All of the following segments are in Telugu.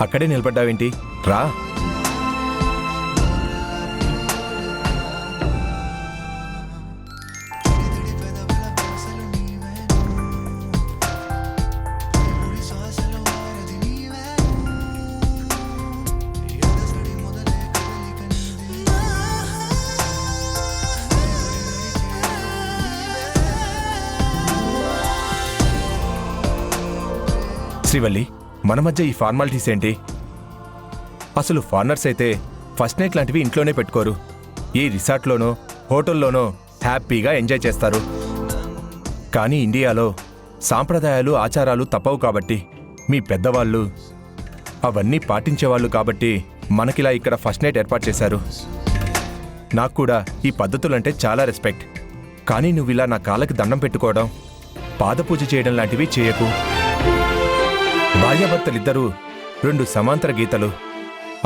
అక్కడే నిలబడ్డావేంటి? రా. శ్రీవల్లి, మన మధ్య ఈ ఫార్మాలిటీస్ ఏంటి? అసలు ఫారినర్స్ అయితే ఫస్ట్ నైట్ లాంటివి ఇంట్లోనే పెట్టుకోరు. ఈ రిసార్ట్లోనో హోటల్లోనో హ్యాపీగా ఎంజాయ్ చేస్తారు. కానీ ఇండియాలో సాంప్రదాయాలు ఆచారాలు తప్పవు కాబట్టి, మీ పెద్దవాళ్ళు అవన్నీ పాటించేవాళ్ళు కాబట్టి మనకిలా ఇక్కడ ఫస్ట్ నైట్ ఏర్పాటు చేశారు. నాకు కూడా ఈ పద్ధతులంటే చాలా రెస్పెక్ట్. కానీ నువ్వు ఇలా నా కాళ్ళకి దండం పెట్టుకోవడం, పాదపూజ చేయడం లాంటివి చేయకు. భార్యాభర్తలిద్దరూ రెండు సమాంతర గీతలు.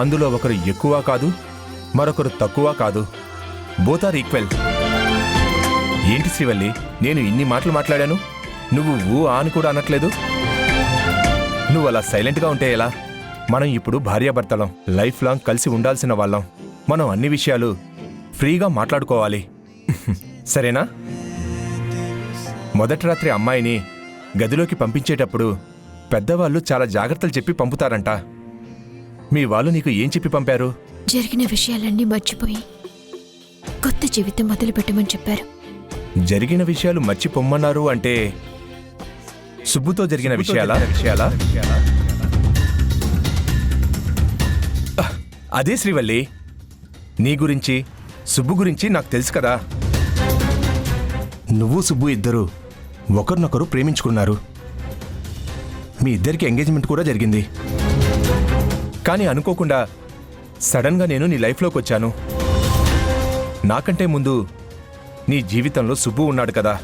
అందులో ఒకరు ఎక్కువ కాదు, మరొకరు తక్కువ కాదు. Both are equal. ఏంటి శ్రీవల్లి, నేను ఇన్ని మాటలు మాట్లాడాను, నువ్వు ఊ అని కూడా అనట్లేదు? నువ్వు అలా సైలెంట్గా ఉంటే ఎలా? మనం ఇప్పుడు భార్యాభర్తలం, లైఫ్ లాంగ్ కలిసి ఉండాల్సిన వాళ్ళం. మనం అన్ని విషయాలు ఫ్రీగా మాట్లాడుకోవాలి. సరేనా? మొదటి రాత్రి అమ్మాయిని గదిలోకి పంపించేటప్పుడు పెద్దవాళ్ళు చాలా జాగ్రత్తలు చెప్పి పంపుతారంట. మీ వాళ్ళు నీకు ఏం చెప్పి పంపారు? జరిగిన విషయాలన్నీ మర్చిపోయి కొత్త జీవితం మొదలు పెట్టమని చెప్పారు. జరిగిన విషయాలు మర్చిపోమ్మన్నారు అంటే సుబ్బుతో జరిగిన విషయాలా? అదే శ్రీవల్లి, నీ గురించి సుబ్బు గురించి నాకు తెలుసు కదా. నువ్వు సుబ్బు ఇద్దరు ఒకరినొకరు ప్రేమించుకున్నారు. మీ ఇద్దరికి ఎంగేజ్మెంట్ కూడా జరిగింది. కానీ అనుకోకుండా సడన్గా నేను నీ లైఫ్లోకి వచ్చాను. నాకంటే ముందు నీ జీవితంలో సుబ్బు ఉన్నాడు కదా.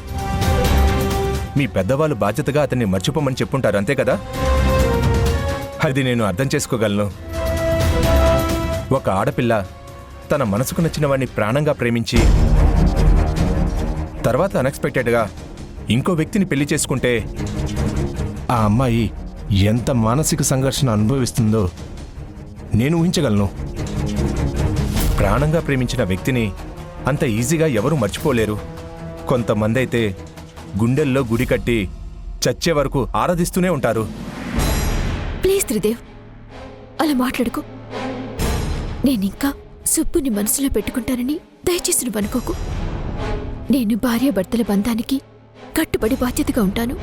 మీ పెద్దవాళ్ళు బాధ్యతగా అతన్ని మర్చిపోమని చెప్పుంటారు, అంతే కదా? అది నేను అర్థం చేసుకోగలను. ఒక ఆడపిల్ల తన మనసుకు నచ్చిన వాడిని ప్రాణంగా ప్రేమించి తర్వాత అన్ఎక్స్పెక్టెడ్గా ఇంకో వ్యక్తిని పెళ్లి చేసుకుంటే ఆ అమ్మాయి ఎంత మానసిక సంఘర్షణ అనుభవిస్తుందో నేను ఊహించగలను. ప్రాణంగా ప్రేమించిన వ్యక్తిని అంత ఈజీగా ఎవరూ మర్చిపోలేరు. కొంతమంది అయితే గుండెల్లో గుడి కట్టి చచ్చే వరకు ఆరాధిస్తూనే ఉంటారు. ప్లీజ్ త్రిదేవ్, అలా మాట్లాడుకో. నేనింకా సుబ్బుని మనసులో పెట్టుకుంటానని దయచేసి నువ్వు అనుకోకు. నేను భార్యాభర్తల బంధానికి కట్టుబడి బాధ్యతగా ఉంటాను.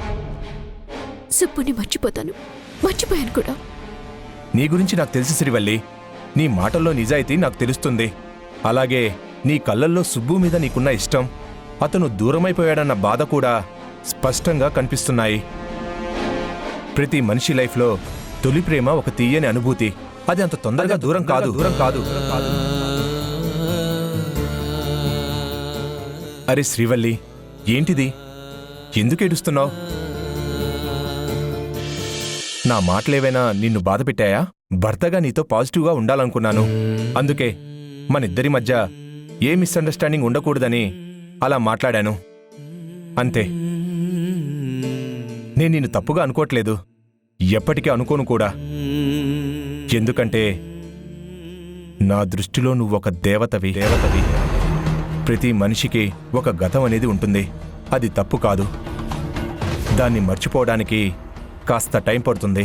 సుబ్బుని మర్చిపోయాను కూడా. నీ గురించి నాకు తెలుసు శ్రీవల్లి. నీ మాటల్లో నిజాయితీ నాకు తెలుస్తుంది. అలాగే నీ కళ్ళల్లో సుబ్బు మీద నీకున్న ఇష్టం, అతను దూరమైపోయాడన్న బాధ కూడా స్పష్టంగా కనిపిస్తున్నాయి. ప్రతి మనిషి లైఫ్లో తొలి ప్రేమ ఒక తీయని అనుభూతి. అది అంత తొందరగా దూరం కాదు. అరే శ్రీవల్లి, ఏంటిది? ఎందుకు ఏడుస్తున్నావు? నా మాటలేవైనా నిన్ను బాధ పెట్టాయా? భర్తగా నీతో పాజిటివ్గా ఉండాలనుకున్నాను. అందుకే మనిద్దరి మధ్య ఏ మిస్అండర్స్టాండింగ్ ఉండకూడదని అలా మాట్లాడాను, అంతే. నేను నిన్ను తప్పుగా అనుకోవట్లేదు, ఎప్పటికీ అనుకోను కూడా. ఎందుకంటే నా దృష్టిలో నువ్వొక దేవతవి. ప్రతి మనిషికి ఒక గతం అనేది ఉంటుంది. అది తప్పు కాదు. దాన్ని మర్చిపోవడానికి కాస్త టైం పడుతుంది.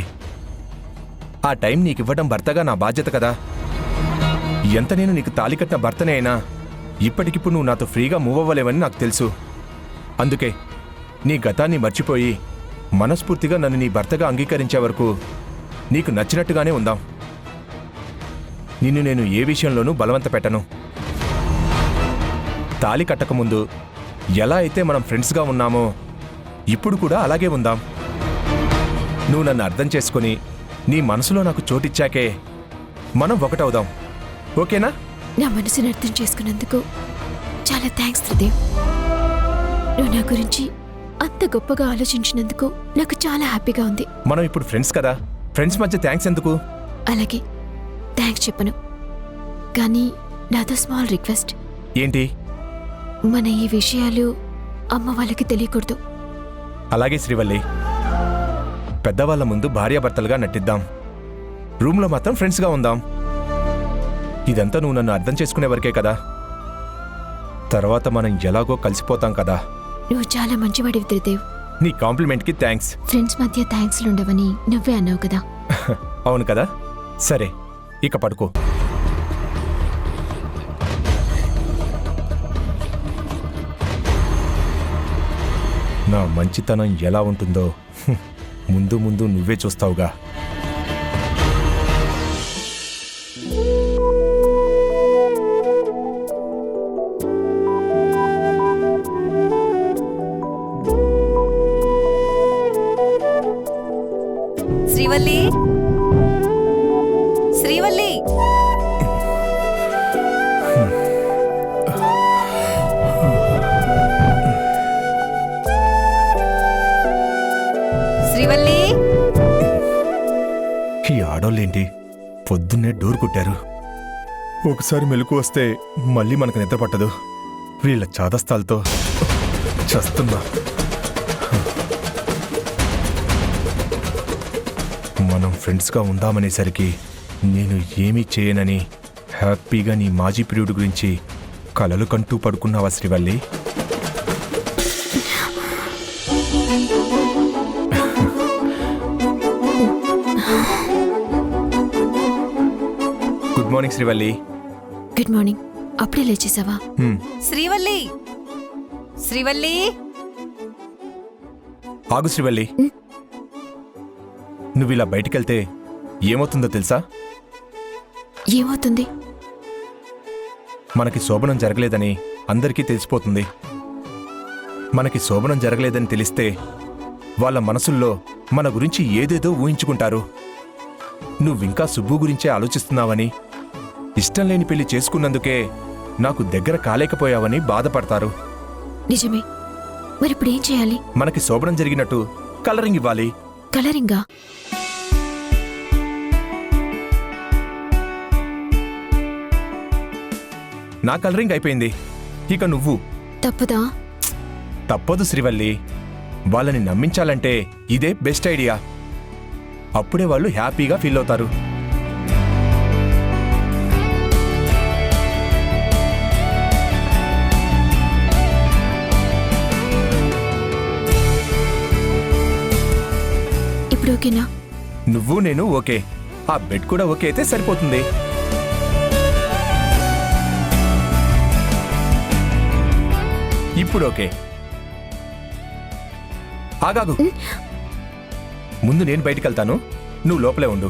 ఆ టైం నీకివ్వడం భర్తగా నా బాధ్యత కదా. ఎంత నేను నీకు తాళి కట్టిన భర్తనే అయినా ఇప్పటికిప్పుడు నువ్వు నాతో ఫ్రీగా మూవ్ అవ్వలేవని నాకు తెలుసు. అందుకే నీ గతాన్ని మర్చిపోయి మనస్ఫూర్తిగా నన్ను నీ భర్తగా అంగీకరించే వరకు నీకు నచ్చినట్టుగానే ఉందాం. నిన్ను నేను ఏ విషయంలోనూ బలవంత పెట్టను. తాళి కట్టకముందు ఎలా అయితే మనం ఫ్రెండ్స్గా ఉన్నామో ఇప్పుడు కూడా అలాగే ఉందాం. నువ్వు నన్ను అర్థం చేసుకుని నీ మనసులో నాకు చోటిచ్చాకే మనం ఒకటవుదాం, ఓకేనా? నా మనసుని అర్థం చేసుకున్నందుకు చాలా థ్యాంక్స్ త్రిదేవ్. నువ్వు నా గురించి అంత గొప్పగా ఆలోచించినందుకు నాకు చాలా హ్యాపీగా ఉంది. మనం ఇప్పుడు ఫ్రెండ్స్ కదా, ఫ్రెండ్స్ మధ్య థ్యాంక్స్ ఎందుకు? అలాగే, థ్యాంక్స్ చెప్పను. కానీ నాతో స్మాల్ రిక్వెస్ట్. ఏంటి? మన ఈ విషయాలు అమ్మ వాళ్ళకి తెలియకూడదు. అలాగే శ్రీవల్లి, పెద్దవాళ్ళ ముందు భార్యాభర్తలుగా నటిద్దాం. రూమ్లో మాత్రం ఫ్రెండ్స్గా ఉందాం. ఇదంతా నువ్వు నన్ను అర్థం చేసుకునే వరకే కదా. తర్వాత మనం ఎలాగో కలిసిపోతాం కదా. నువ్వు చాలా మంచివాడివి త్రిదేవ్. నీ కాంప్లిమెంట్కి థ్యాంక్స్. ఫ్రెండ్స్ మధ్య థ్యాంక్స్లు ఉండవని నువ్వే అన్నావు కదా. అవును కదా. సరే, ఇక పడుకో. నా మంచితనం ఎలా ఉంటుందో ముందు ముందు నువ్వే చూస్తావుగా. శ్రీవల్లి, శ్రీవల్లి, శ్రీవల్లి. ఈ ఆడోళ్ళేంటి పొద్దున్నే డోర్ కొట్టారు. ఒకసారి మెలకు వస్తే మళ్ళీ మనకు నిద్ర పట్టదు. వీళ్ళ చాదస్తాలతో చస్తున్నా. మనం ఫ్రెండ్స్గా ఉందామనేసరికి నేను ఏమీ చేయనని హ్యాపీగా నీ మాజీ ప్రియుడి గురించి కలలు కంటూ పడుకున్నావా Srivalli? Good morning Srivalli. Good morning. అప్పుడే లేచేసావా? శ్రీవల్లి, శ్రీవల్లి. ఆగు శ్రీవల్లి. నువ్వు ఇలా బయటికెళ్తే ఏమవుతుందో తెలుసా? ఏమవుతుంది? మనకి శోభనం జరగలేదని అందరికీ తెలిసిపోతుంది. మనకి శోభనం జరగలేదని తెలిస్తే వాళ్ళ మనసుల్లో మన గురించి ఏదేదో ఊహించుకుంటారు. నువ్వింకా సుబ్బు గురించే ఆలోచిస్తున్నావని, ఇష్టం లేని పెళ్లి చేసుకున్నందుకే నాకు దగ్గర కాలేకపోయావని బాధపడతారు. నిజమే. మరిప్పుడు ఏం చేయాలి? మనకి శోభనం జరిగినట్టు కలరింగ్ ఇవ్వాలి. కలరింగా? నా కలరింగ్ అయిపోయింది, ఇక నువ్వు. తప్పదా? తప్పదు శ్రీవల్లి. వాళ్ళని నమ్మించాలంటే ఇదే బెస్ట్ ఐడియా. అప్పుడే వాళ్ళు హ్యాపీగా ఫీల్ అవుతారు. ఇప్పుడు ఓకేనా? నువ్వు నేను ఓకే. ఆ బెడ్ కూడా ఓకే అయితే సరిపోతుంది. ఇప్పుడు ఓకే. ఆగాగు. ముందు నేను బయటికి వెళ్తాను, నువ్వు లోపలే ఉండు.